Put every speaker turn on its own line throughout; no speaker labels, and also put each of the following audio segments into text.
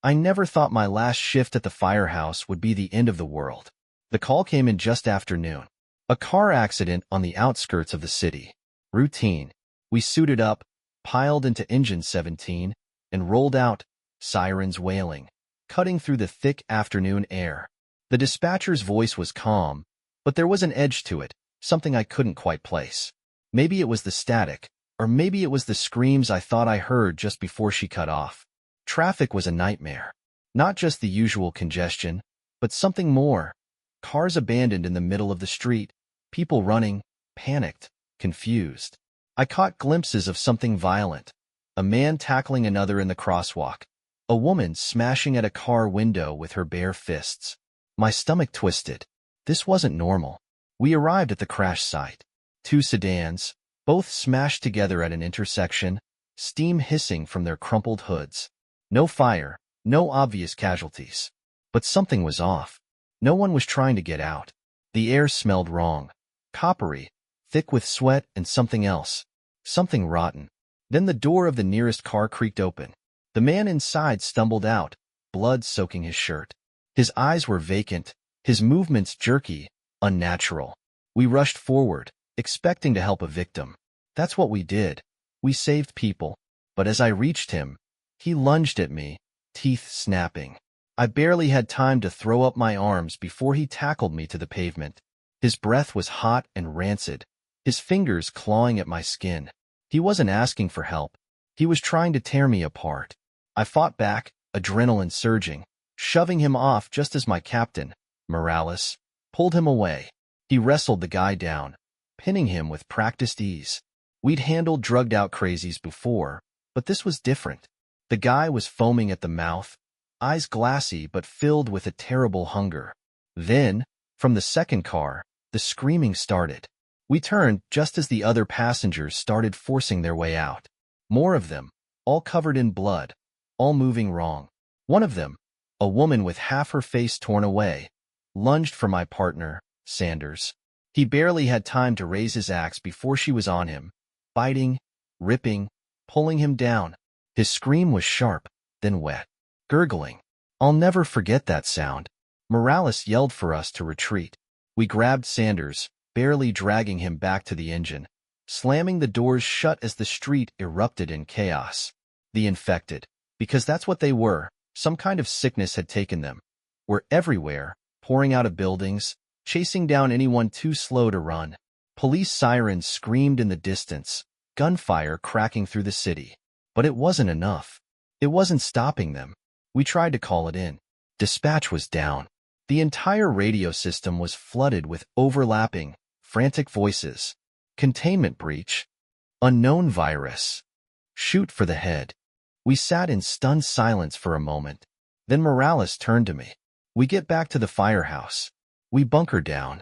I never thought my last shift at the firehouse would be the end of the world. The call came in just after noon. A car accident on the outskirts of the city. Routine. We suited up, piled into engine 17, and rolled out, sirens wailing, cutting through the thick afternoon air. The dispatcher's voice was calm, but there was an edge to it, something I couldn't quite place. Maybe it was the static, or maybe it was the screams I thought I heard just before she cut off. Traffic was a nightmare. Not just the usual congestion, but something more. Cars abandoned in the middle of the street, people running, panicked, confused. I caught glimpses of something violent. A man tackling another in the crosswalk. A woman smashing at a car window with her bare fists. My stomach twisted. This wasn't normal. We arrived at the crash site. 2 sedans, both smashed together at an intersection, steam hissing from their crumpled hoods. No fire, no obvious casualties. But something was off. No one was trying to get out. The air smelled wrong. Coppery, thick with sweat and something else. Something rotten. Then the door of the nearest car creaked open. The man inside stumbled out, blood soaking his shirt. His eyes were vacant, his movements jerky, unnatural. We rushed forward, expecting to help a victim. That's what we did. We saved people. But as I reached him, he lunged at me, teeth snapping. I barely had time to throw up my arms before he tackled me to the pavement. His breath was hot and rancid, his fingers clawing at my skin. He wasn't asking for help. He was trying to tear me apart. I fought back, adrenaline surging, shoving him off just as my captain, Morales, pulled him away. He wrestled the guy down, pinning him with practiced ease. We'd handled drugged-out crazies before, but this was different. The guy was foaming at the mouth, eyes glassy but filled with a terrible hunger. Then, from the second car, the screaming started. We turned just as the other passengers started forcing their way out. More of them, all covered in blood, all moving wrong. One of them, a woman with half her face torn away, lunged for my partner, Sanders. He barely had time to raise his axe before she was on him, biting, ripping, pulling him down. His scream was sharp, then wet, gurgling. I'll never forget that sound. Morales yelled for us to retreat. We grabbed Sanders, barely dragging him back to the engine, slamming the doors shut as the street erupted in chaos. The infected, because that's what they were, some kind of sickness had taken them, were everywhere, pouring out of buildings, chasing down anyone too slow to run. Police sirens screamed in the distance, gunfire cracking through the city. But it wasn't enough. It wasn't stopping them. We tried to call it in. Dispatch was down. The entire radio system was flooded with overlapping, frantic voices. Containment breach. Unknown virus. Shoot for the head. We sat in stunned silence for a moment. Then Morales turned to me. We get back to the firehouse. We bunker down.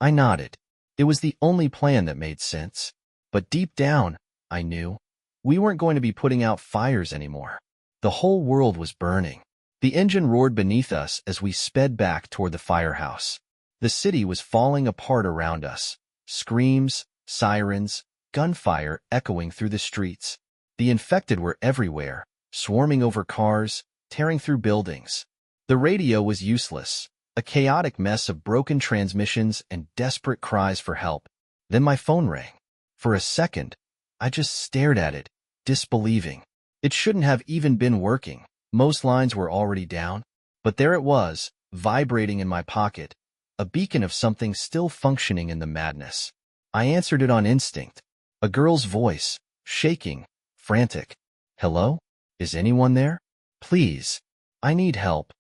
I nodded. It was the only plan that made sense. But deep down, I knew, we weren't going to be putting out fires anymore. The whole world was burning. The engine roared beneath us as we sped back toward the firehouse. The city was falling apart around us. Screams, sirens, gunfire echoing through the streets. The infected were everywhere, swarming over cars, tearing through buildings. The radio was useless, a chaotic mess of broken transmissions and desperate cries for help. Then my phone rang. For a second, I just stared at it, disbelieving. It shouldn't have even been working. Most lines were already down. But there it was, vibrating in my pocket, a beacon of something still functioning in the madness. I answered it on instinct. A girl's voice, shaking, frantic. Hello? Is anyone there? Please. I need help.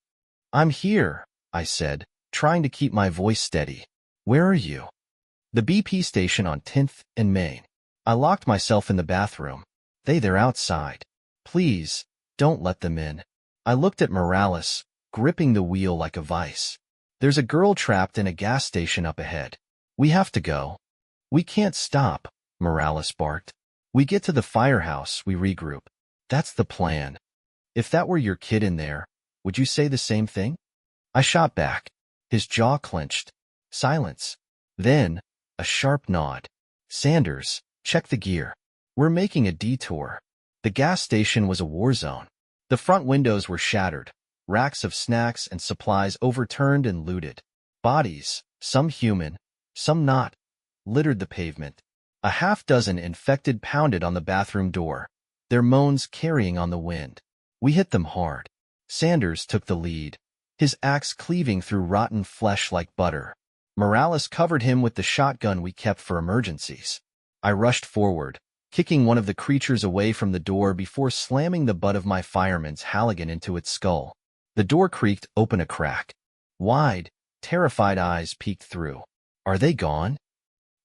I'm here, I said, trying to keep my voice steady. Where are you? The BP station on 10th and Main. I locked myself in the bathroom. They're outside. Please, don't let them in. I looked at Morales, gripping the wheel like a vice. There's a girl trapped in a gas station up ahead. We have to go. We can't stop, Morales barked. We get to the firehouse, we regroup. That's the plan. If that were your kid in there, would you say the same thing? I shot back. His jaw clenched. Silence. Then, a sharp nod. Sanders, check the gear. We're making a detour. The gas station was a war zone. The front windows were shattered, racks of snacks and supplies overturned and looted. Bodies, some human, some not, littered the pavement. A half-dozen infected pounded on the bathroom door, their moans carrying on the wind. We hit them hard. Sanders took the lead, his axe cleaving through rotten flesh like butter. Morales covered him with the shotgun we kept for emergencies. I rushed forward, kicking one of the creatures away from the door before slamming the butt of my fireman's Halligan into its skull. The door creaked open a crack. Wide, terrified eyes peeked through. Are they gone?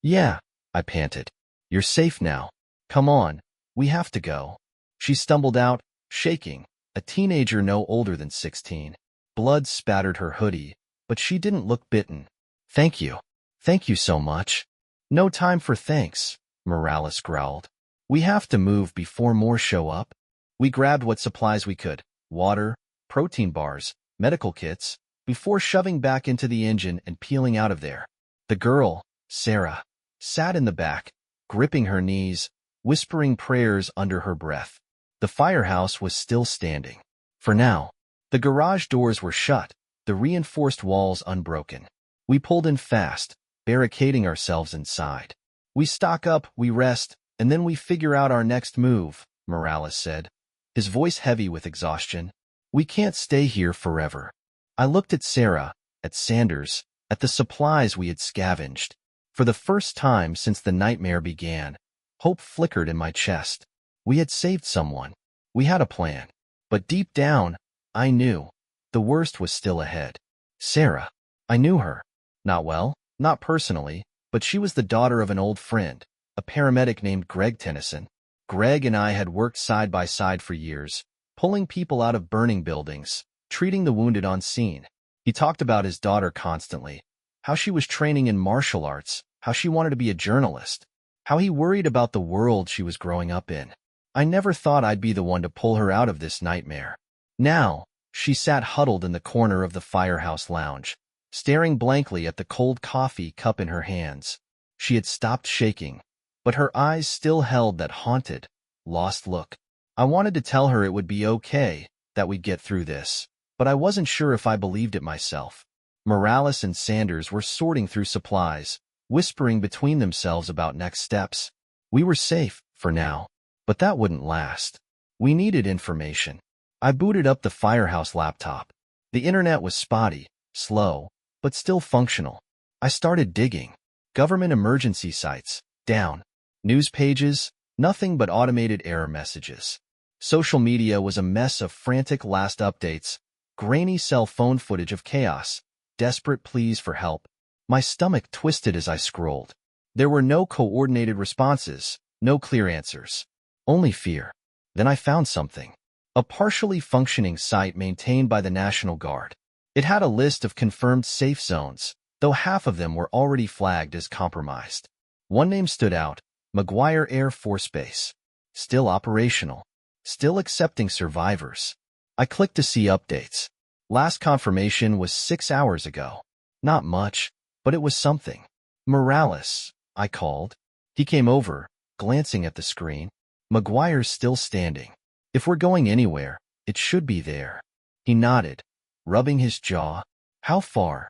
Yeah, I panted. You're safe now. Come on, we have to go. She stumbled out, shaking, a teenager no older than 16. Blood spattered her hoodie, but she didn't look bitten. Thank you. Thank you so much. No time for thanks, Morales growled. We have to move before more show up. We grabbed what supplies we could, water, protein bars, medical kits, before shoving back into the engine and peeling out of there. The girl, Sarah, sat in the back, gripping her knees, whispering prayers under her breath. The firehouse was still standing. For now. The garage doors were shut, the reinforced walls unbroken. We pulled in fast, barricading ourselves inside. We stock up, we rest, and then we figure out our next move, Morales said, his voice heavy with exhaustion. We can't stay here forever. I looked at Sarah, at Sanders, at the supplies we had scavenged. For the first time since the nightmare began, hope flickered in my chest. We had saved someone. We had a plan. But deep down, I knew the worst was still ahead. Sarah. I knew her. Not well, not personally, but she was the daughter of an old friend, a paramedic named Greg Tennyson. Greg and I had worked side by side for years, pulling people out of burning buildings, treating the wounded on scene. He talked about his daughter constantly, how she was training in martial arts, how she wanted to be a journalist, how he worried about the world she was growing up in. I never thought I'd be the one to pull her out of this nightmare. Now, she sat huddled in the corner of the firehouse lounge, staring blankly at the cold coffee cup in her hands. She had stopped shaking, but her eyes still held that haunted, lost look. I wanted to tell her it would be okay, that we'd get through this, but I wasn't sure if I believed it myself. Morales and Sanders were sorting through supplies, whispering between themselves about next steps. We were safe, for now, but that wouldn't last. We needed information. I booted up the firehouse laptop. The internet was spotty, slow, but still functional. I started digging. Government emergency sites, down. News pages, nothing but automated error messages. Social media was a mess of frantic last updates, grainy cell phone footage of chaos, desperate pleas for help. My stomach twisted as I scrolled. There were no coordinated responses, no clear answers. Only fear. Then I found something. A partially functioning site maintained by the National Guard. It had a list of confirmed safe zones, though half of them were already flagged as compromised. One name stood out, McGuire Air Force Base. Still operational. Still accepting survivors. I clicked to see updates. Last confirmation was 6 hours ago. Not much, but it was something. Morales, I called. He came over, glancing at the screen. McGuire's still standing. If we're going anywhere, it should be there. He nodded, rubbing his jaw. How far?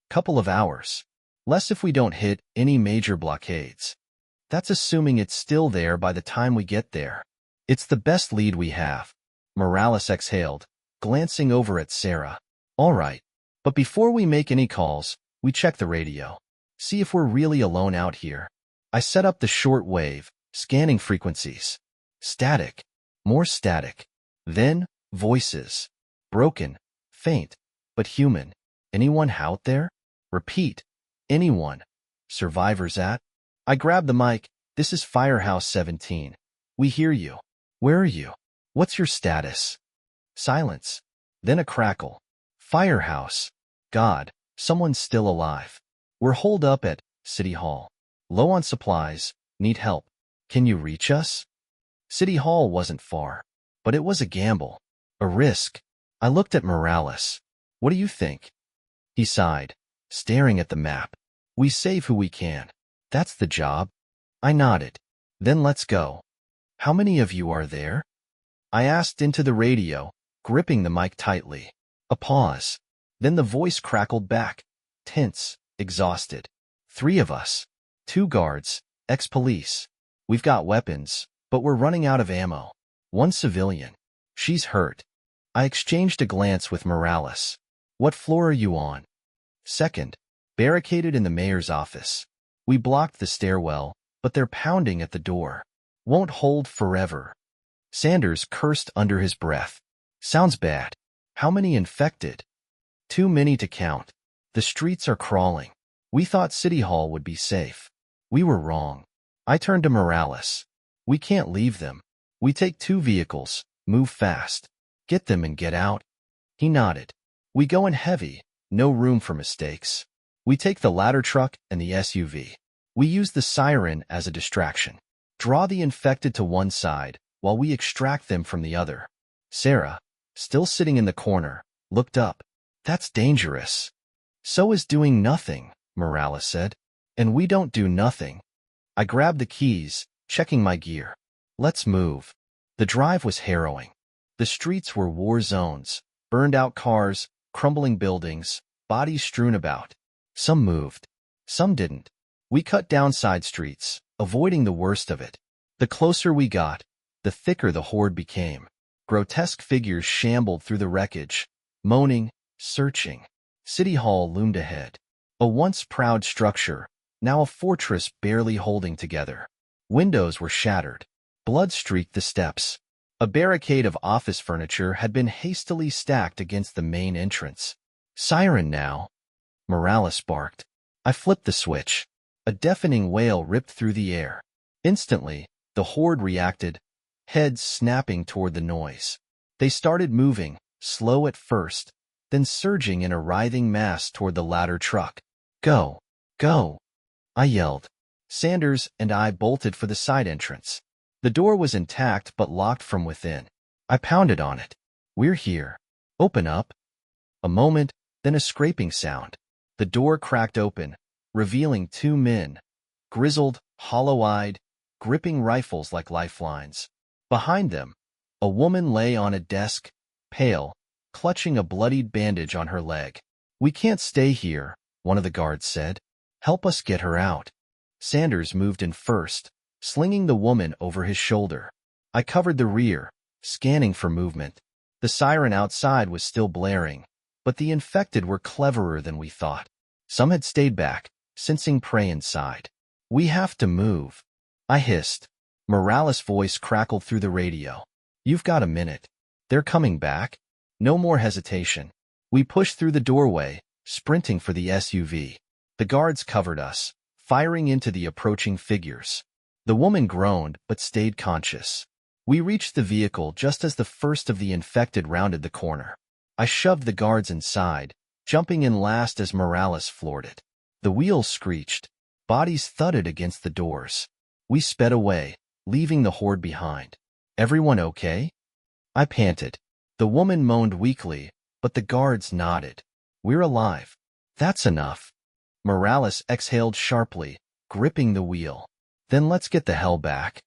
Couple of hours. Less if we don't hit any major blockades. That's assuming it's still there by the time we get there. It's the best lead we have. Morales exhaled, glancing over at Sarah. All right. But before we make any calls, we check the radio. See if we're really alone out here. I set up the short wave, scanning frequencies. Static. More static. Then, voices. Broken. Faint. But human. Anyone out there? Repeat. Anyone. Survivors at? I grabbed the mic. This is Firehouse 17. We hear you. Where are you? What's your status? Silence. Then a crackle. Firehouse. God, someone's still alive. We're holed up at City Hall. Low on supplies. Need help. Can you reach us? City Hall wasn't far, but it was a gamble. A risk. I looked at Morales. What do you think? He sighed, staring at the map. We save who we can. That's the job. I nodded. Then let's go. How many of you are there? I asked into the radio, gripping the mic tightly. A pause. Then the voice crackled back, tense, exhausted. 3 of us. 2 guards, ex-police. We've got weapons, but we're running out of ammo. 1 civilian. She's hurt. I exchanged a glance with Morales. What floor are you on? 2nd. Barricaded in the mayor's office. We blocked the stairwell, but they're pounding at the door. Won't hold forever. Sanders cursed under his breath. Sounds bad. How many infected? Too many to count. The streets are crawling. We thought City Hall would be safe. We were wrong. I turned to Morales. We can't leave them. We take 2 vehicles, move fast. Get them and get out. He nodded. We go in heavy, no room for mistakes. We take the ladder truck and the SUV. We use the siren as a distraction. Draw the infected to one side, while we extract them from the other. Sarah, still sitting in the corner, looked up. That's dangerous. So is doing nothing, Morales said. And we don't do nothing. I grabbed the keys, checking my gear. Let's move. The drive was harrowing. The streets were war zones, burned-out cars, crumbling buildings, bodies strewn about. Some moved. Some didn't. We cut down side streets, avoiding the worst of it. The closer we got, the thicker the horde became. Grotesque figures shambled through the wreckage, moaning, searching. City Hall loomed ahead. A once proud structure, now a fortress barely holding together. Windows were shattered. Blood streaked the steps. A barricade of office furniture had been hastily stacked against the main entrance. Siren now, Morales barked. I flipped the switch. A deafening wail ripped through the air. Instantly, the horde reacted, heads snapping toward the noise. They started moving, slow at first, then surging in a writhing mass toward the ladder truck. Go! Go! I yelled. Sanders and I bolted for the side entrance. The door was intact but locked from within. I pounded on it. We're here. Open up. A moment, then a scraping sound. The door cracked open, revealing 2 men, grizzled, hollow-eyed, gripping rifles like lifelines. Behind them, a woman lay on a desk, pale, clutching a bloodied bandage on her leg. We can't stay here, one of the guards said. Help us get her out. Sanders moved in first, slinging the woman over his shoulder. I covered the rear, scanning for movement. The siren outside was still blaring, but the infected were cleverer than we thought. Some had stayed back, sensing prey inside. We have to move. I hissed. Morales' voice crackled through the radio. You've got a minute. They're coming back. No more hesitation. We pushed through the doorway, sprinting for the SUV. The guards covered us, firing into the approaching figures. The woman groaned but stayed conscious. We reached the vehicle just as the first of the infected rounded the corner. I shoved the guards inside, jumping in last as Morales floored it. The wheels screeched. Bodies thudded against the doors. We sped away, leaving the horde behind. Everyone okay? I panted. The woman moaned weakly, but the guards nodded. We're alive. That's enough. Morales exhaled sharply, gripping the wheel. Then let's get the hell back.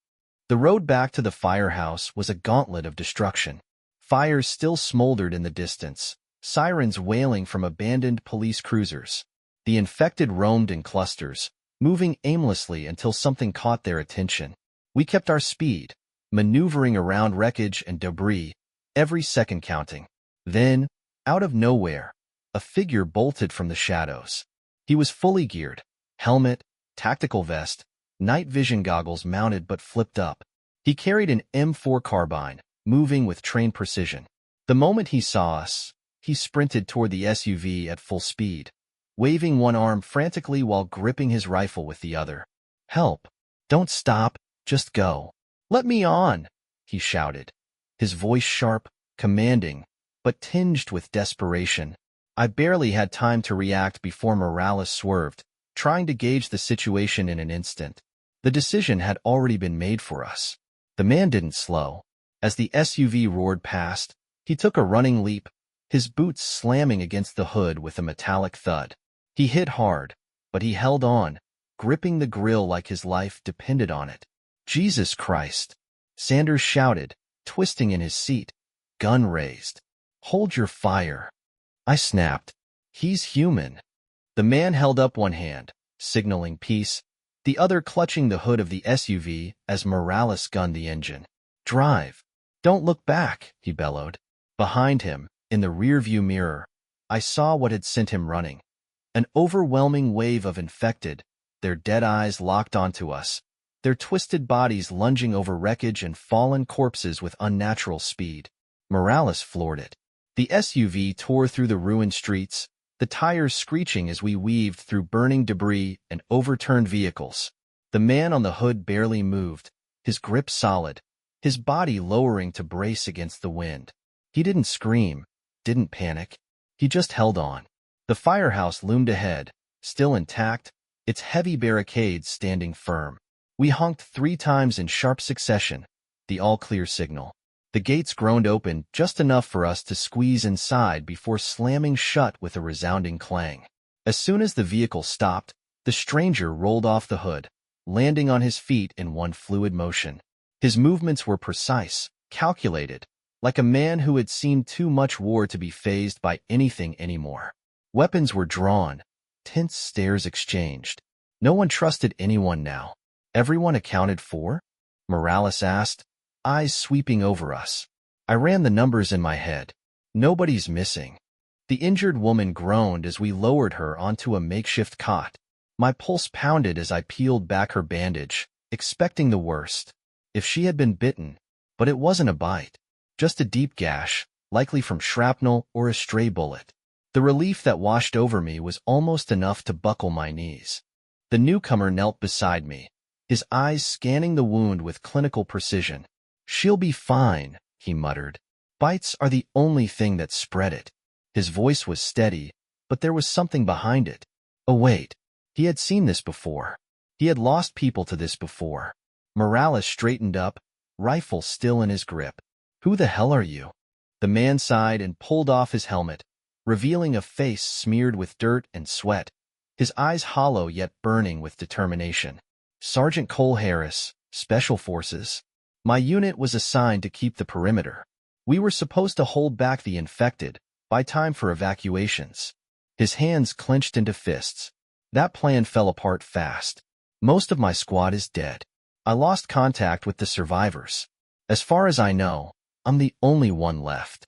The road back to the firehouse was a gauntlet of destruction. Fires still smoldered in the distance, sirens wailing from abandoned police cruisers. The infected roamed in clusters, moving aimlessly until something caught their attention. We kept our speed, maneuvering around wreckage and debris, every second counting. Then, out of nowhere, a figure bolted from the shadows. He was fully geared, helmet, tactical vest, night vision goggles mounted but flipped up. He carried an M4 carbine, moving with trained precision. The moment he saw us, he sprinted toward the SUV at full speed, waving one arm frantically while gripping his rifle with the other. Help! Don't stop, just go. Let me on, he shouted, his voice sharp, commanding, but tinged with desperation. I barely had time to react before Morales swerved, trying to gauge the situation in an instant. The decision had already been made for us. The man didn't slow. As the SUV roared past, he took a running leap, his boots slamming against the hood with a metallic thud. He hit hard, but he held on, gripping the grill like his life depended on it. Jesus Christ! Sanders shouted, twisting in his seat, gun raised. "Hold your fire." I snapped. "He's human." The man held up one hand, signaling peace, the other clutching the hood of the SUV as Morales gunned the engine. "Drive. Don't look back," he bellowed. Behind him, in the rearview mirror, I saw what had sent him running. An overwhelming wave of infected, their dead eyes locked onto us, their twisted bodies lunging over wreckage and fallen corpses with unnatural speed. Morales floored it. The SUV tore through the ruined streets, the tires screeching as we weaved through burning debris and overturned vehicles. The man on the hood barely moved, his grip solid, his body lowering to brace against the wind. He didn't scream, didn't panic. He just held on. The firehouse loomed ahead, still intact, its heavy barricades standing firm. We honked 3 times in sharp succession, the all-clear signal. The gates groaned open just enough for us to squeeze inside before slamming shut with a resounding clang. As soon as the vehicle stopped, the stranger rolled off the hood, landing on his feet in one fluid motion. His movements were precise, calculated, like a man who had seen too much war to be fazed by anything anymore. Weapons were drawn, tense stares exchanged. No one trusted anyone now. "Everyone accounted for?" Morales asked, eyes sweeping over us. I ran the numbers in my head. "Nobody's missing." The injured woman groaned as we lowered her onto a makeshift cot. My pulse pounded as I peeled back her bandage, expecting the worst. If she had been bitten, but it wasn't a bite, just a deep gash, likely from shrapnel or a stray bullet. The relief that washed over me was almost enough to buckle my knees. The newcomer knelt beside me, his eyes scanning the wound with clinical precision. "She'll be fine," he muttered. "Bites are the only thing that spread it." His voice was steady, but there was something behind it. Oh wait, he had seen this before. He had lost people to this before. Morales straightened up, rifle still in his grip. "Who the hell are you?" The man sighed and pulled off his helmet, revealing a face smeared with dirt and sweat, his eyes hollow yet burning with determination. "Sergeant Cole Harris, Special Forces. My unit was assigned to keep the perimeter. We were supposed to hold back the infected, by time for evacuations." His hands clenched into fists. "That plan fell apart fast. Most of my squad is dead. I lost contact with the survivors. As far as I know, I'm the only one left."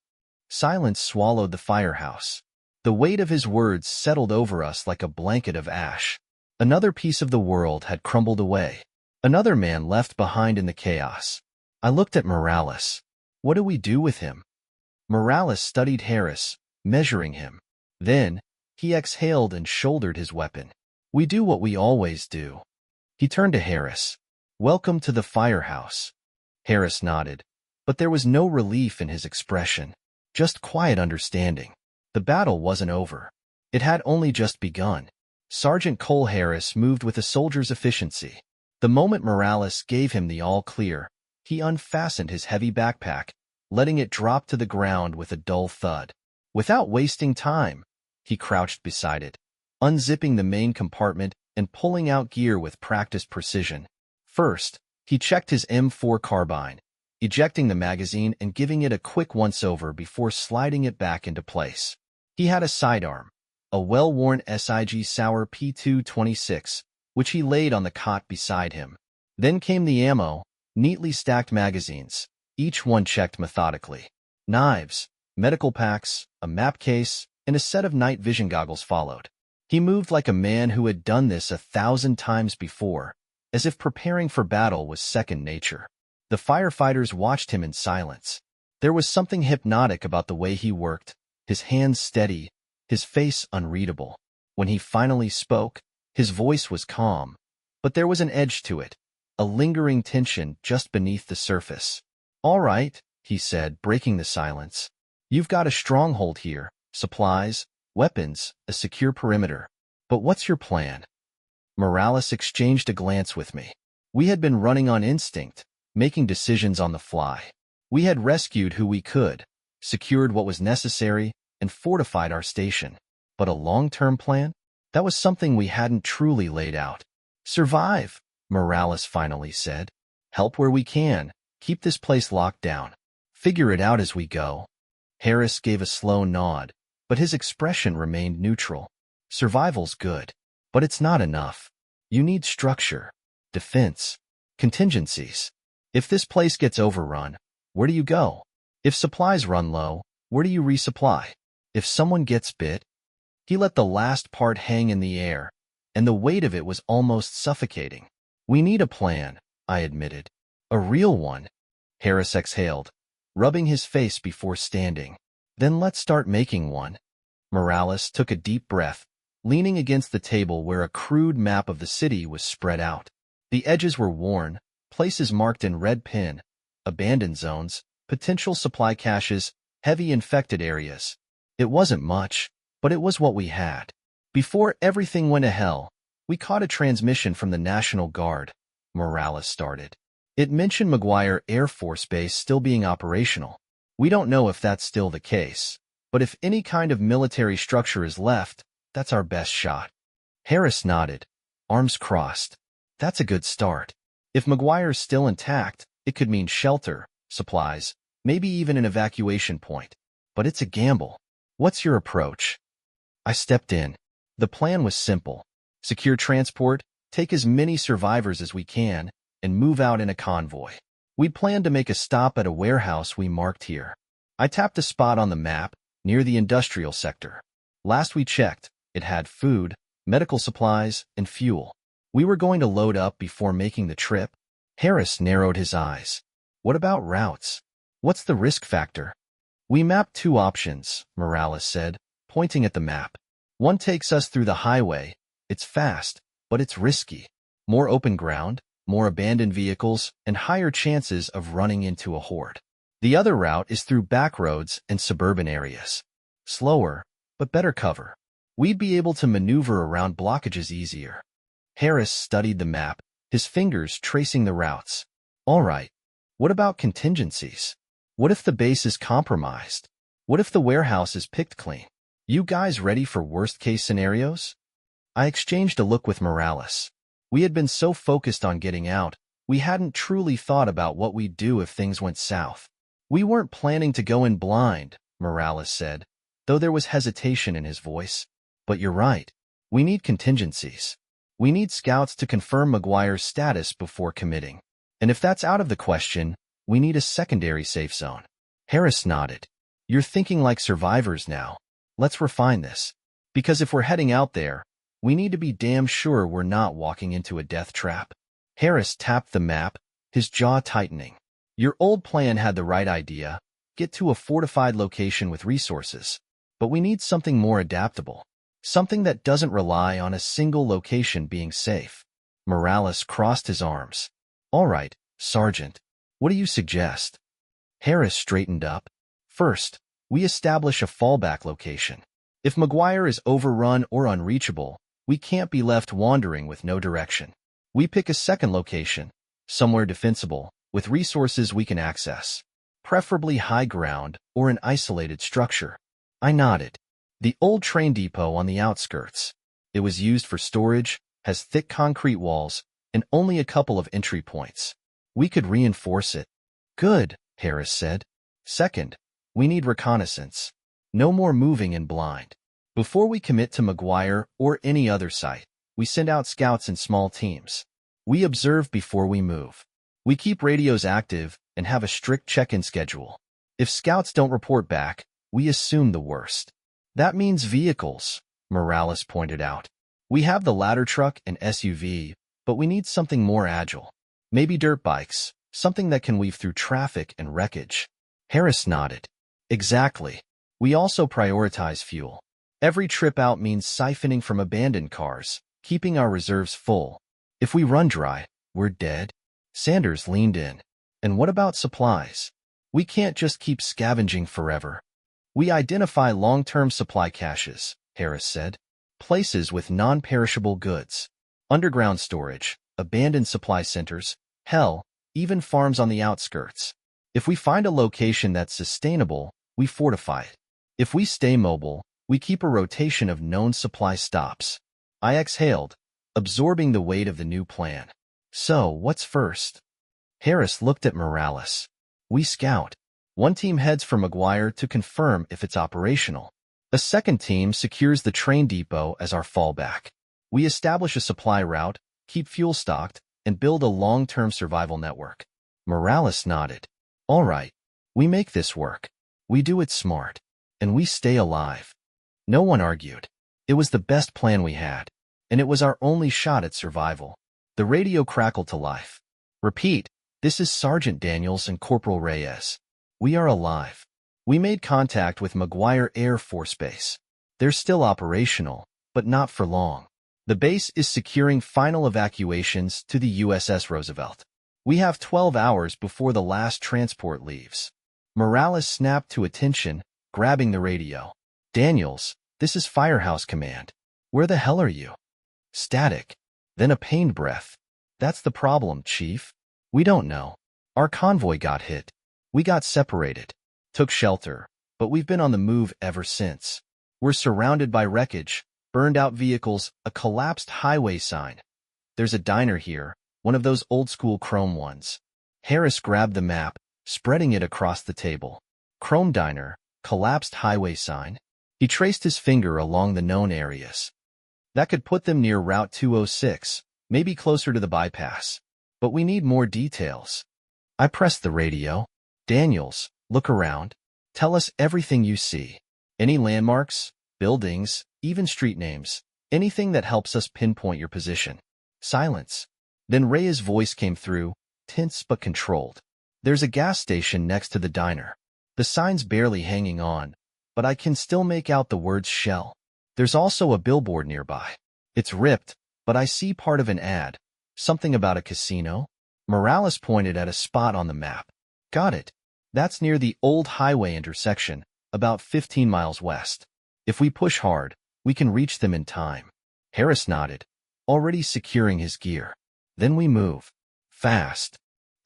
Silence swallowed the firehouse. The weight of his words settled over us like a blanket of ash. Another piece of the world had crumbled away. Another man left behind in the chaos. I looked at Morales. "What do we do with him?" Morales studied Harris, measuring him. Then, he exhaled and shouldered his weapon. "We do what we always do." He turned to Harris. "Welcome to the firehouse." Harris nodded, but there was no relief in his expression, just quiet understanding. The battle wasn't over. It had only just begun. Sergeant Cole Harris moved with a soldier's efficiency. The moment Morales gave him the all-clear, he unfastened his heavy backpack, letting it drop to the ground with a dull thud. Without wasting time, he crouched beside it, unzipping the main compartment and pulling out gear with practiced precision. First, he checked his M4 carbine, ejecting the magazine and giving it a quick once-over before sliding it back into place. He had a sidearm, a well-worn SIG Sauer P226, which he laid on the cot beside him. Then came the ammo, neatly stacked magazines, each one checked methodically. Knives, medical packs, a map case, and a set of night vision goggles followed. He moved like a man who had done this 1,000 times before, as if preparing for battle was second nature. The firefighters watched him in silence. There was something hypnotic about the way he worked, his hands steady, his face unreadable. When he finally spoke, his voice was calm, but there was an edge to it, a lingering tension just beneath the surface. "All right," he said, breaking the silence. "You've got a stronghold here, supplies, weapons, a secure perimeter. But what's your plan?" Morales exchanged a glance with me. We had been running on instinct, making decisions on the fly. We had rescued who we could, secured what was necessary, and fortified our station. But a long-term plan? That was something we hadn't truly laid out. "Survive," Morales finally said. "Help where we can, keep this place locked down." Figure it out as we go. Harris gave a slow nod, but his expression remained neutral. Survival's good, but it's not enough. You need structure, defense, contingencies. If this place gets overrun, where do you go? If supplies run low, where do you resupply? If someone gets bit? He let the last part hang in the air, and the weight of it was almost suffocating. We need a plan, I admitted. A real one. Harris exhaled, rubbing his face before standing. Then let's start making one. Morales took a deep breath, leaning against the table where a crude map of the city was spread out. The edges were worn, places marked in red pin, abandoned zones, potential supply caches, heavy infected areas. It wasn't much, but it was what we had. Before everything went to hell, we caught a transmission from the National Guard, Morales started. It mentioned McGuire Air Force Base still being operational. We don't know if that's still the case, but if any kind of military structure is left, that's our best shot. Harris nodded, arms crossed. That's a good start. If McGuire's still intact, it could mean shelter, supplies, maybe even an evacuation point. But it's a gamble. What's your approach? I stepped in. The plan was simple. Secure transport, take as many survivors as we can, and move out in a convoy. We planned to make a stop at a warehouse we marked here. I tapped a spot on the map, near the industrial sector. Last we checked, it had food, medical supplies, and fuel. We were going to load up before making the trip. Harris narrowed his eyes. What about routes? What's the risk factor? We mapped 2 options, Morales said, pointing at the map. One takes us through the highway. It's fast, but it's risky. More open ground, more abandoned vehicles, and higher chances of running into a horde. The other route is through back roads and suburban areas. Slower, but better cover. We'd be able to maneuver around blockages easier. Harris studied the map, his fingers tracing the routes. All right, what about contingencies? What if the base is compromised? What if the warehouse is picked clean? You guys ready for worst-case scenarios? I exchanged a look with Morales. We had been so focused on getting out, we hadn't truly thought about what we'd do if things went south. We weren't planning to go in blind, Morales said, though there was hesitation in his voice. But you're right. We need contingencies. We need scouts to confirm McGuire's status before committing. And if that's out of the question, we need a secondary safe zone. Harris nodded. You're thinking like survivors now. Let's refine this. Because if we're heading out there, we need to be damn sure we're not walking into a death trap. Harris tapped the map, his jaw tightening. Your old plan had the right idea. Get to a fortified location with resources. But we need something more adaptable. Something that doesn't rely on a single location being safe. Morales crossed his arms. All right, Sergeant. What do you suggest? Harris straightened up. First, we establish a fallback location. If McGuire is overrun or unreachable, we can't be left wandering with no direction. We pick a second location, somewhere defensible, with resources we can access. Preferably high ground or an isolated structure. I nodded. The old train depot on the outskirts. It was used for storage, has thick concrete walls, and only a couple of entry points. We could reinforce it. Good, Harris said. Second, we need reconnaissance. No more moving in blind. Before we commit to McGuire or any other site, we send out scouts in small teams. We observe before we move. We keep radios active and have a strict check-in schedule. If scouts don't report back, we assume the worst. That means vehicles, Morales pointed out. We have the ladder truck and SUV, but we need something more agile. Maybe dirt bikes, something that can weave through traffic and wreckage. Harris nodded. Exactly. We also prioritize fuel. Every trip out means siphoning from abandoned cars, keeping our reserves full. If we run dry, we're dead. Sanders leaned in. And what about supplies? We can't just keep scavenging forever. We identify long-term supply caches, Harris said. Places with non-perishable goods. Underground storage, abandoned supply centers, hell, even farms on the outskirts. If we find a location that's sustainable, we fortify it. If we stay mobile, we keep a rotation of known supply stops. I exhaled, absorbing the weight of the new plan. So, what's first? Harris looked at Morales. We scout. One team heads for McGuire to confirm if it's operational. A second team secures the train depot as our fallback. We establish a supply route, keep fuel stocked, and build a long-term survival network. Morales nodded. All right, we make this work. We do it smart. And we stay alive. No one argued. It was the best plan we had. And it was our only shot at survival. The radio crackled to life. Repeat, this is Sergeant Daniels and Corporal Reyes. We are alive. We made contact with McGuire Air Force Base. They're still operational, but not for long. The base is securing final evacuations to the USS Roosevelt. We have 12 hours before the last transport leaves. Morales snapped to attention, grabbing the radio. Daniels, this is Firehouse Command. Where the hell are you? Static. Then a pained breath. That's the problem, Chief. We don't know. Our convoy got hit. We got separated. Took shelter, but we've been on the move ever since. We're surrounded by wreckage, burned-out vehicles, a collapsed highway sign. There's a diner here, one of those old-school chrome ones. Harris grabbed the map, spreading it across the table. Chrome diner, collapsed highway sign. He traced his finger along the known areas. That could put them near Route 206, maybe closer to the bypass. But we need more details. I pressed the radio. Daniels, look around. Tell us everything you see. Any landmarks, buildings, even street names. Anything that helps us pinpoint your position. Silence. Then Reyes' voice came through, tense but controlled. There's a gas station next to the diner. The sign's barely hanging on, but I can still make out the words Shell. There's also a billboard nearby. It's ripped, but I see part of an ad. Something about a casino. Morales pointed at a spot on the map. Got it. That's near the old highway intersection, about 15 miles west. If we push hard, we can reach them in time. Harris nodded, already securing his gear. Then we move. Fast.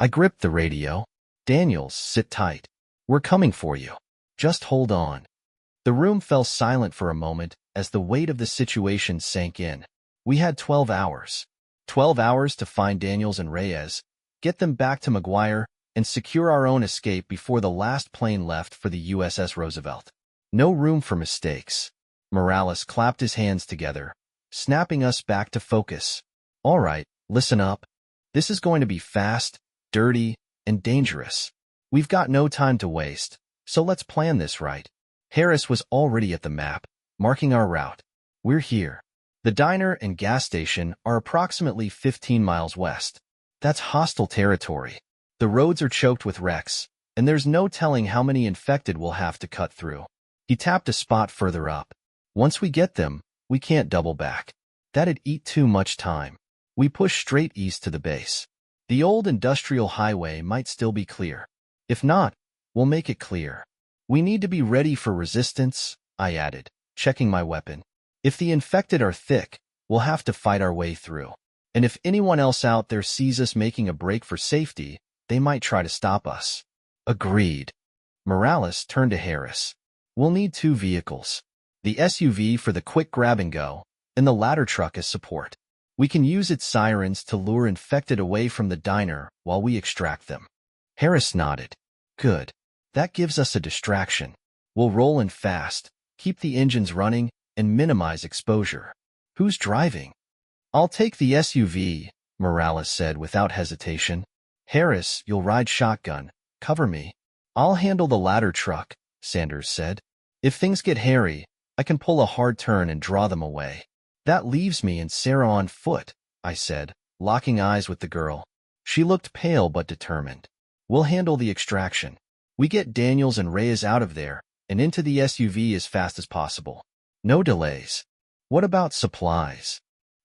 I gripped the radio. Daniels, sit tight. We're coming for you. Just hold on. The room fell silent for a moment as the weight of the situation sank in. We had 12 hours. 12 hours to find Daniels and Reyes, get them back to McGuire, and secure our own escape before the last plane left for the USS Roosevelt. No room for mistakes. Morales clapped his hands together, snapping us back to focus. All right, listen up. This is going to be fast, dirty, and dangerous. We've got no time to waste, so let's plan this right. Harris was already at the map, marking our route. We're here. The diner and gas station are approximately 15 miles west. That's hostile territory. The roads are choked with wrecks, and there's no telling how many infected we'll have to cut through. He tapped a spot further up. Once we get them, we can't double back. That'd eat too much time. We push straight east to the base. The old industrial highway might still be clear. If not, we'll make it clear. We need to be ready for resistance, I added, checking my weapon. If the infected are thick, we'll have to fight our way through. And if anyone else out there sees us making a break for safety, they might try to stop us. Agreed. Morales turned to Harris. We'll need 2 vehicles. The SUV for the quick grab-and-go, and the ladder truck as support. We can use its sirens to lure infected away from the diner while we extract them. Harris nodded. Good. That gives us a distraction. We'll roll in fast, keep the engines running, and minimize exposure. Who's driving? I'll take the SUV, Morales said without hesitation. Harris, you'll ride shotgun. Cover me. I'll handle the ladder truck, Sanders said. If things get hairy, I can pull a hard turn and draw them away. That leaves me and Sarah on foot, I said, locking eyes with the girl. She looked pale but determined. We'll handle the extraction. We get Daniels and Reyes out of there and into the SUV as fast as possible. No delays. What about supplies?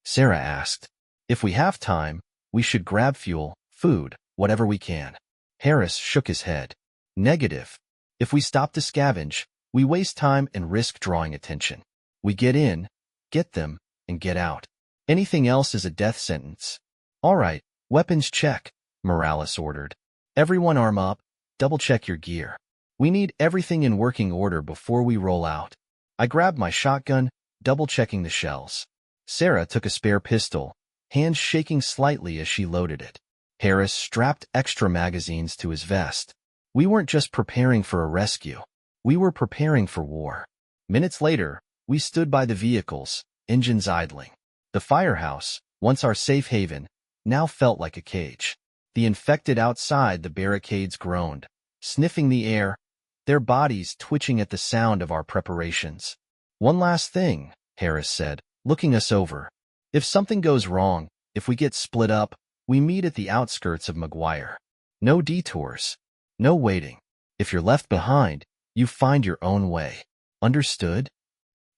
Sarah asked. If we have time, we should grab fuel, food, whatever we can. Harris shook his head. Negative. If we stop to scavenge, we waste time and risk drawing attention. We get in, get them, and get out. Anything else is a death sentence. All right, weapons check, Morales ordered. Everyone arm up, double-check your gear. We need everything in working order before we roll out. I grabbed my shotgun, double-checking the shells. Sarah took a spare pistol, hands shaking slightly as she loaded it. Harris strapped extra magazines to his vest. We weren't just preparing for a rescue. We were preparing for war. Minutes later, we stood by the vehicles, engines idling. The firehouse, once our safe haven, now felt like a cage. The infected outside the barricades groaned, sniffing the air, their bodies twitching at the sound of our preparations. "One last thing," Harris said, looking us over. "If something goes wrong, if we get split up, we meet at the outskirts of McGuire. No detours. No waiting. If you're left behind, you find your own way. Understood?"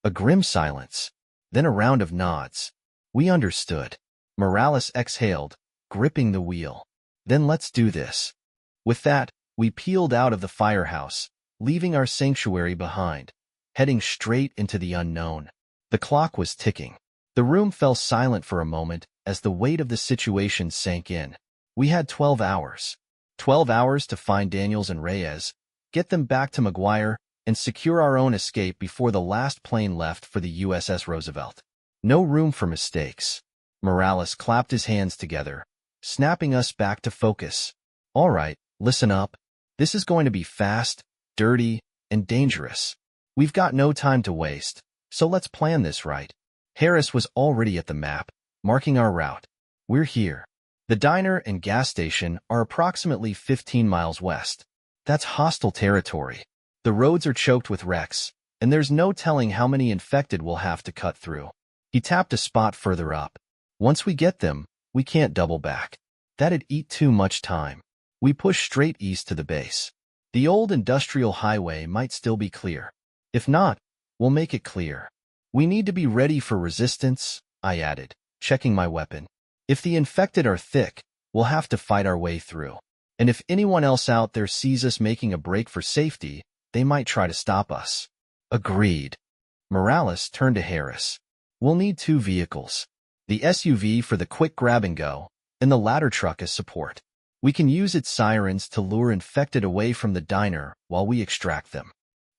A grim silence, then a round of nods. We understood. Morales exhaled, gripping the wheel. "Then let's do this." With that, we peeled out of the firehouse, leaving our sanctuary behind, heading straight into the unknown. The clock was ticking. The room fell silent for a moment as the weight of the situation sank in. We had 12 hours. 12 hours to find Daniels and Reyes, get them back to McGuire, and secure our own escape before the last plane left for the USS Roosevelt. No room for mistakes. Morales clapped his hands together, snapping us back to focus. "All right, listen up. This is going to be fast, dirty, and dangerous. We've got no time to waste, so let's plan this right." Harris was already at the map, marking our route. "We're here. The diner and gas station are approximately 15 miles west. That's hostile territory. The roads are choked with wrecks, and there's no telling how many infected we'll have to cut through." He tapped a spot further up. "Once we get them, we can't double back. That'd eat too much time." We pushed straight east to the base. The old industrial highway might still be clear. If not, we'll make it clear. "We need to be ready for resistance," I added, checking my weapon. "If the infected are thick, we'll have to fight our way through. And if anyone else out there sees us making a break for safety, they might try to stop us." Agreed. Morales turned to Harris. "We'll need 2 vehicles. The SUV for the quick grab-and-go, and the ladder truck as support. We can use its sirens to lure infected away from the diner while we extract them."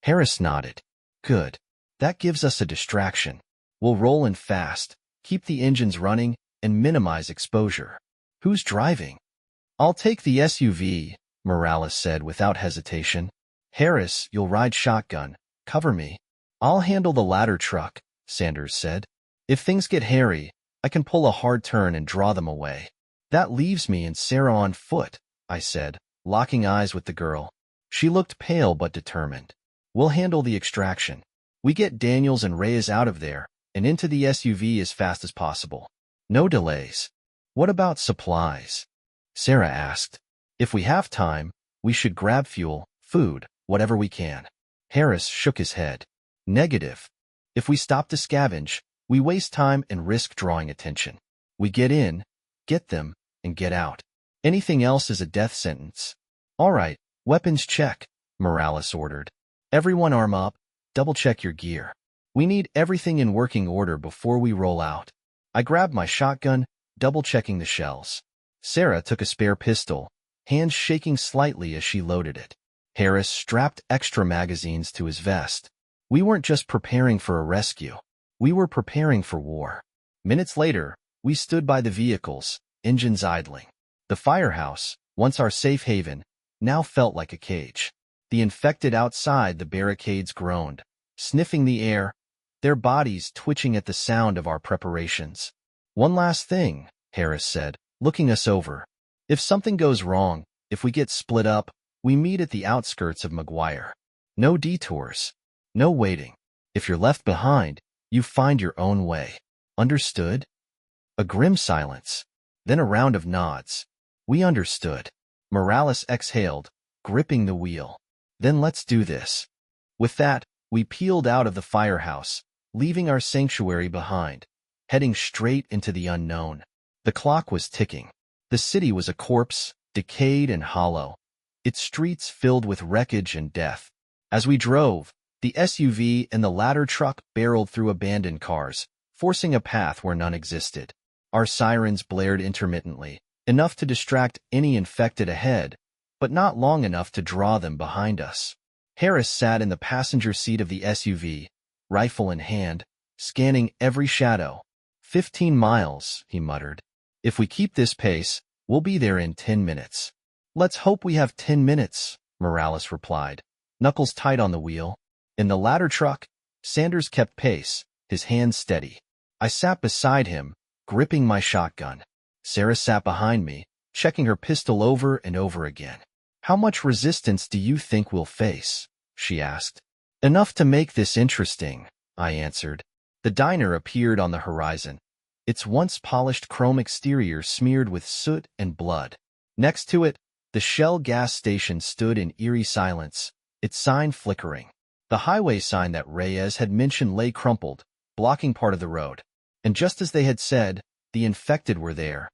Harris nodded. "Good. That gives us a distraction. We'll roll in fast, keep the engines running, and minimize exposure." "Who's driving?" "I'll take the SUV," Morales said without hesitation. "Harris, you'll ride shotgun. Cover me." "I'll handle the ladder truck," Sanders said. "If things get hairy, I can pull a hard turn and draw them away." "That leaves me and Sarah on foot," I said, locking eyes with the girl. She looked pale but determined. "We'll handle the extraction. We get Daniels and Reyes out of there and into the SUV as fast as possible. No delays." "What about supplies?" Sarah asked. "If we have time, we should grab fuel, food, whatever we can." Harris shook his head. "Negative. If we stop to scavenge, we waste time and risk drawing attention. We get in, get them, and get out. Anything else is a death sentence." "All right, weapons check," Morales ordered. "Everyone arm up, double-check your gear. We need everything in working order before we roll out." I grabbed my shotgun, double-checking the shells. Sarah took a spare pistol, hands shaking slightly as she loaded it. Harris strapped extra magazines to his vest. We weren't just preparing for a rescue. We were preparing for war. Minutes later, we stood by the vehicles, engines idling. The firehouse, once our safe haven, now felt like a cage. The infected outside the barricades groaned, sniffing the air, their bodies twitching at the sound of our preparations. "One last thing," Harris said, looking us over. "If something goes wrong, if we get split up, we meet at the outskirts of McGuire. No detours. No waiting. If you're left behind, you find your own way. Understood?" A grim silence, then a round of nods. We understood. Morales exhaled, gripping the wheel. "Then let's do this." With that, we peeled out of the firehouse, leaving our sanctuary behind, heading straight into the unknown. The clock was ticking. The city was a corpse, decayed and hollow, its streets filled with wreckage and death. As we drove, the SUV and the ladder truck barreled through abandoned cars, forcing a path where none existed. Our sirens blared intermittently, enough to distract any infected ahead, but not long enough to draw them behind us. Harris sat in the passenger seat of the SUV, rifle in hand, scanning every shadow. 15 miles, he muttered. "If we keep this pace, we'll be there in 10 minutes. "Let's hope we have 10 minutes, Morales replied, knuckles tight on the wheel. In the ladder truck, Sanders kept pace, his hands steady. I sat beside him, gripping my shotgun. Sarah sat behind me, checking her pistol over and over again. How much resistance do you think we'll face? She asked. Enough to make this interesting, I answered. The diner appeared on the horizon, its once polished chrome exterior smeared with soot and blood. Next to it, the Shell gas station stood in eerie silence, its sign flickering. The highway sign that Reyes had mentioned lay crumpled, blocking part of the road. And just as they had said, the infected were there.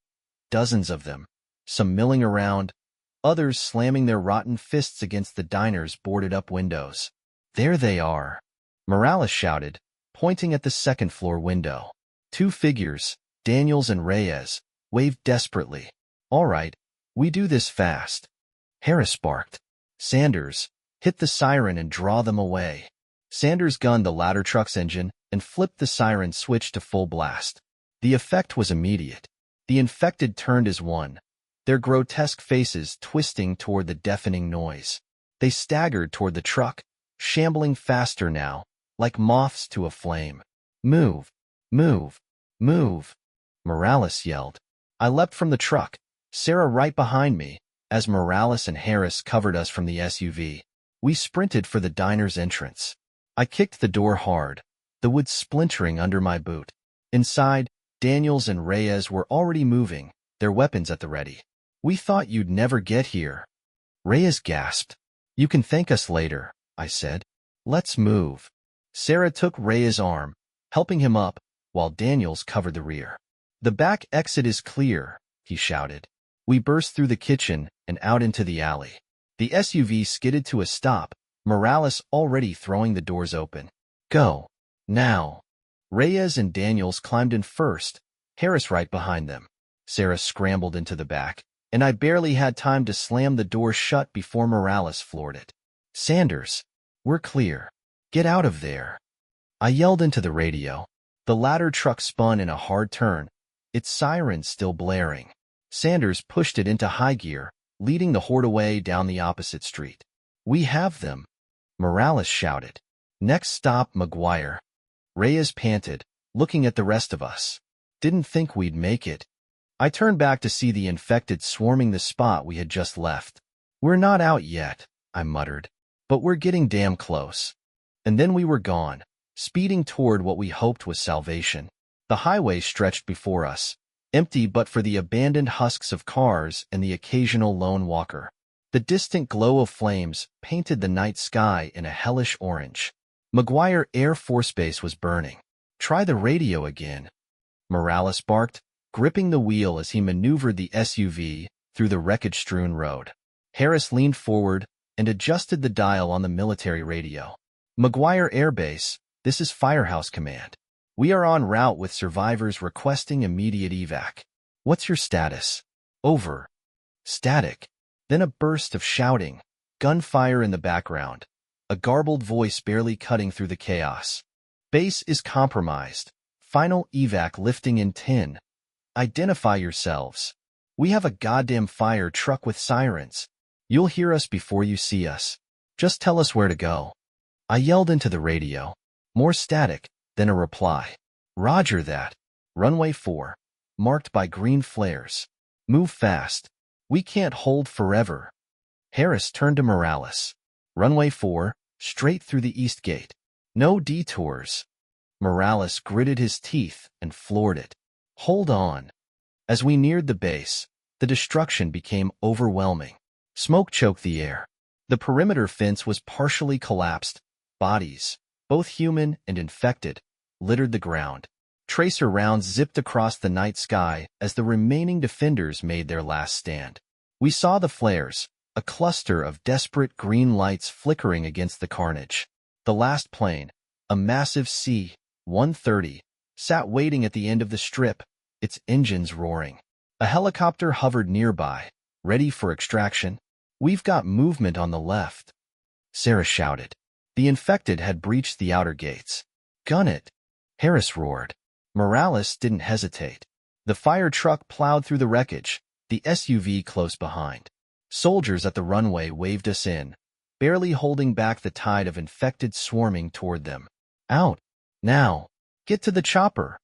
Dozens of them, some milling around, others slamming their rotten fists against the diner's boarded-up windows. There they are, Morales shouted, pointing at the second-floor window. Two figures, Daniels and Reyes, waved desperately. All right, we do this fast. Harris barked. Sanders, hit the siren and draw them away. Sanders gunned the ladder truck's engine and flipped the siren switch to full blast. The effect was immediate. The infected turned as one, their grotesque faces twisting toward the deafening noise. They staggered toward the truck, shambling faster now, like moths to a flame. Move, move, move, Morales yelled. I leapt from the truck, Sarah right behind me, as Morales and Harris covered us from the SUV. We sprinted for the diner's entrance. I kicked the door hard, the wood splintering under my boot. Inside, Daniels and Reyes were already moving, their weapons at the ready. We thought you'd never get here. Reyes gasped. You can thank us later, I said. Let's move. Sarah took Reyes' arm, helping him up, while Daniels covered the rear. The back exit is clear, he shouted. We burst through the kitchen and out into the alley. The SUV skidded to a stop, Morales already throwing the doors open. Go. Now. Reyes and Daniels climbed in first, Harris right behind them. Sarah scrambled into the back, and I barely had time to slam the door shut before Morales floored it. Sanders, we're clear. Get out of there. I yelled into the radio. The ladder truck spun in a hard turn, its siren still blaring. Sanders pushed it into high gear, leading the horde away down the opposite street. We have them, Morales shouted. Next stop, McGuire. Reyes panted, looking at the rest of us. Didn't think we'd make it. I turned back to see the infected swarming the spot we had just left. We're not out yet, I muttered, but we're getting damn close. And then we were gone, speeding toward what we hoped was salvation. The highway stretched before us, empty but for the abandoned husks of cars and the occasional lone walker. The distant glow of flames painted the night sky in a hellish orange. McGuire Air Force Base was burning. Try the radio again, Morales barked, gripping the wheel as he maneuvered the SUV through the wreckage-strewn road. Harris leaned forward and adjusted the dial on the military radio. McGuire Air Base, this is Firehouse Command. We are en route with survivors requesting immediate evac. What's your status? Over. Static. Then a burst of shouting, gunfire in the background, a garbled voice barely cutting through the chaos. Base is compromised. Final evac lifting in 10. Identify yourselves. We have a goddamn fire truck with sirens. You'll hear us before you see us. Just tell us where to go. I yelled into the radio. More static, then a reply. Roger that. Runway 4. Marked by green flares. Move fast. We can't hold forever. Harris turned to Morales. Runway 4, straight through the east gate. No detours. Morales gritted his teeth and floored it. Hold on. As we neared the base, the destruction became overwhelming. Smoke choked the air. The perimeter fence was partially collapsed. Bodies, both human and infected, littered the ground. Tracer rounds zipped across the night sky as the remaining defenders made their last stand. We saw the flares, a cluster of desperate green lights flickering against the carnage. The last plane, a massive C-130, sat waiting at the end of the strip, its engines roaring. A helicopter hovered nearby, ready for extraction. We've got movement on the left, Sarah shouted. The infected had breached the outer gates. Gun it, Harris roared. Morales didn't hesitate. The fire truck plowed through the wreckage, the SUV close behind. Soldiers at the runway waved us in, barely holding back the tide of infected swarming toward them. Out! Now! Get to the chopper!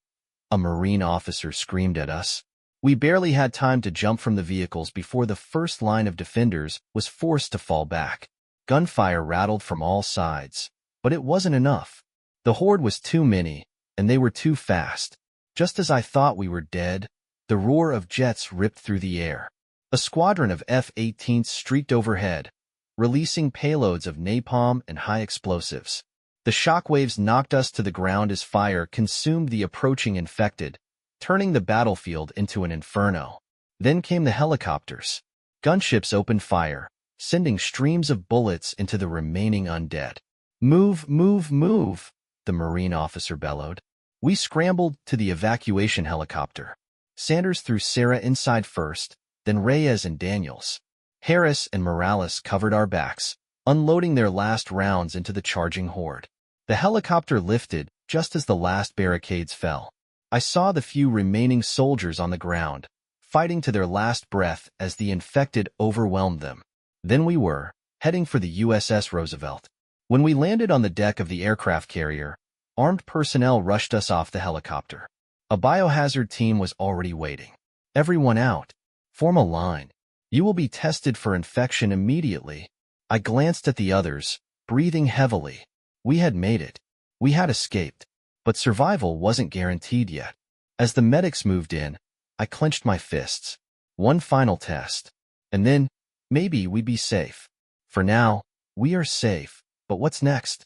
A Marine officer screamed at us. We barely had time to jump from the vehicles before the first line of defenders was forced to fall back. Gunfire rattled from all sides, but it wasn't enough. The horde was too many, and they were too fast. Just as I thought we were dead, the roar of jets ripped through the air. A squadron of F-18s streaked overhead, releasing payloads of napalm and high explosives. The shockwaves knocked us to the ground as fire consumed the approaching infected, turning the battlefield into an inferno. Then came the helicopters. Gunships opened fire, sending streams of bullets into the remaining undead. Move, move, move, the Marine officer bellowed. We scrambled to the evacuation helicopter. Sanders threw Sarah inside first, then Reyes and Daniels. Harris and Morales covered our backs, unloading their last rounds into the charging horde. The helicopter lifted just as the last barricades fell. I saw the few remaining soldiers on the ground, fighting to their last breath as the infected overwhelmed them. Then we were heading for the USS Roosevelt. When we landed on the deck of the aircraft carrier, armed personnel rushed us off the helicopter. A biohazard team was already waiting. Everyone out. Form a line. You will be tested for infection immediately. I glanced at the others, breathing heavily. We had made it. We had escaped. But survival wasn't guaranteed yet. As the medics moved in, I clenched my fists. One final test. And then, maybe we'd be safe. For now, we are safe. But what's next?